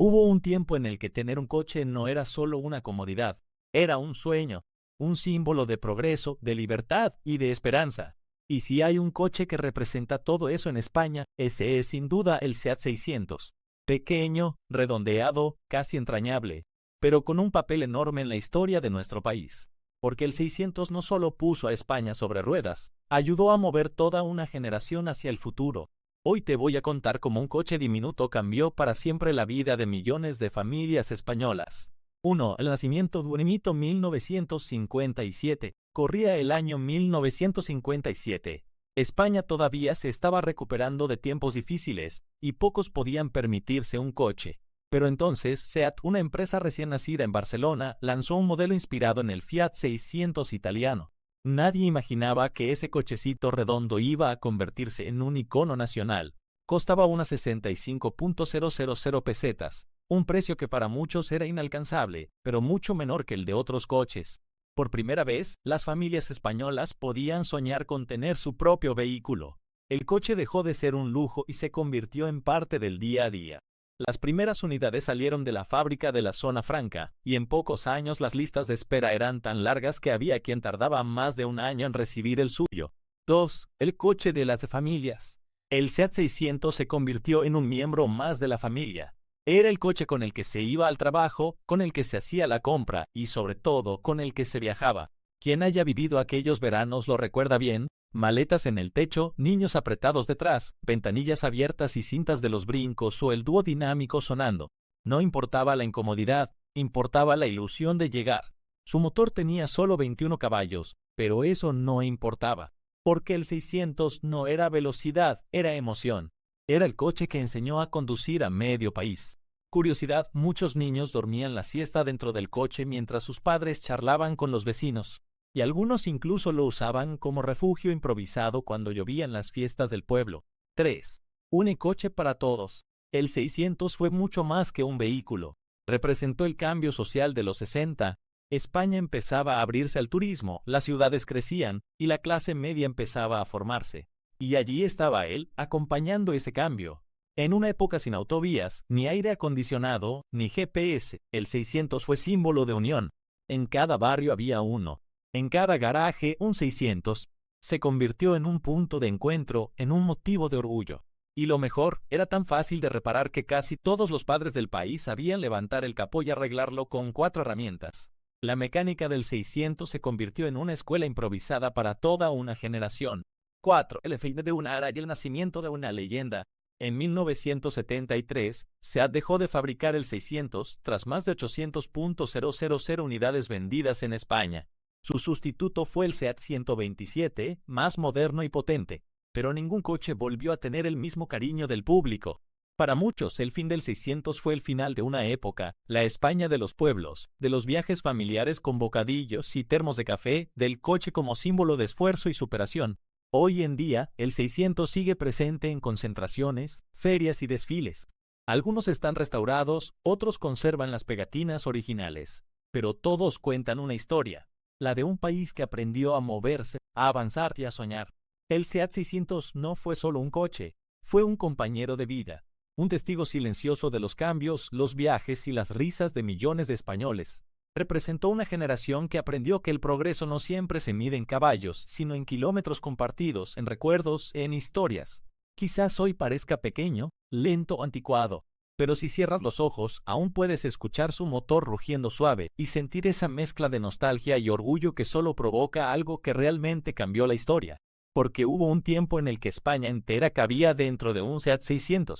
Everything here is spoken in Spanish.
Hubo un tiempo en el que tener un coche no era solo una comodidad, era un sueño, un símbolo de progreso, de libertad y de esperanza. Y si hay un coche que representa todo eso en España, ese es sin duda el Seat 600. Pequeño, redondeado, casi entrañable, pero con un papel enorme en la historia de nuestro país. Porque el 600 no solo puso a España sobre ruedas, ayudó a mover toda una generación hacia el futuro. Hoy te voy a contar cómo un coche diminuto cambió para siempre la vida de millones de familias españolas. 1. El nacimiento de un mito 1957. Corría el año 1957. España todavía se estaba recuperando de tiempos difíciles, y pocos podían permitirse un coche. Pero entonces, Seat, una empresa recién nacida en Barcelona, lanzó un modelo inspirado en el Fiat 600 italiano. Nadie imaginaba que ese cochecito redondo iba a convertirse en un icono nacional. Costaba unas 65.000 pesetas, un precio que para muchos era inalcanzable, pero mucho menor que el de otros coches. Por primera vez, las familias españolas podían soñar con tener su propio vehículo. El coche dejó de ser un lujo y se convirtió en parte del día a día. Las primeras unidades salieron de la fábrica de la Zona Franca, y en pocos años las listas de espera eran tan largas que había quien tardaba más de un año en recibir el suyo. 2. El coche de las familias. El Seat 600 se convirtió en un miembro más de la familia. Era el coche con el que se iba al trabajo, con el que se hacía la compra y sobre todo con el que se viajaba. Quien haya vivido aquellos veranos lo recuerda bien. Maletas en el techo, niños apretados detrás, ventanillas abiertas y cintas de los brincos o el dúo dinámico sonando. No importaba la incomodidad, importaba la ilusión de llegar. Su motor tenía solo 21 caballos, pero eso no importaba, porque el 600 no era velocidad, era emoción. Era el coche que enseñó a conducir a medio país. Curiosidad, muchos niños dormían la siesta dentro del coche mientras sus padres charlaban con los vecinos. Y algunos incluso lo usaban como refugio improvisado cuando llovían las fiestas del pueblo. 3. Un coche para todos. El 600 fue mucho más que un vehículo. Representó el cambio social de los 60. España empezaba a abrirse al turismo, las ciudades crecían y la clase media empezaba a formarse. Y allí estaba él, acompañando ese cambio. En una época sin autovías, ni aire acondicionado, ni GPS, el 600 fue símbolo de unión. En cada barrio había uno. En cada garaje, un 600, se convirtió en un punto de encuentro, en un motivo de orgullo. Y lo mejor, era tan fácil de reparar que casi todos los padres del país sabían levantar el capó y arreglarlo con 4 herramientas. La mecánica del 600 se convirtió en una escuela improvisada para toda una generación. 4. El fin de una era y el nacimiento de una leyenda. En 1973, Seat dejó de fabricar el 600 tras más de 800.000 unidades vendidas en España. Su sustituto fue el Seat 127, más moderno y potente, pero ningún coche volvió a tener el mismo cariño del público. Para muchos, el fin del 600 fue el final de una época, la España de los pueblos, de los viajes familiares con bocadillos y termos de café, del coche como símbolo de esfuerzo y superación. Hoy en día, el 600 sigue presente en concentraciones, ferias y desfiles. Algunos están restaurados, otros conservan las pegatinas originales, pero todos cuentan una historia. La de un país que aprendió a moverse, a avanzar y a soñar. El Seat 600 no fue solo un coche, fue un compañero de vida, un testigo silencioso de los cambios, los viajes y las risas de millones de españoles. Representó una generación que aprendió que el progreso no siempre se mide en caballos, sino en kilómetros compartidos, en recuerdos, en historias. Quizás hoy parezca pequeño, lento o anticuado, pero si cierras los ojos, aún puedes escuchar su motor rugiendo suave y sentir esa mezcla de nostalgia y orgullo que solo provoca algo que realmente cambió la historia. Porque hubo un tiempo en el que España entera cabía dentro de un Seat 600.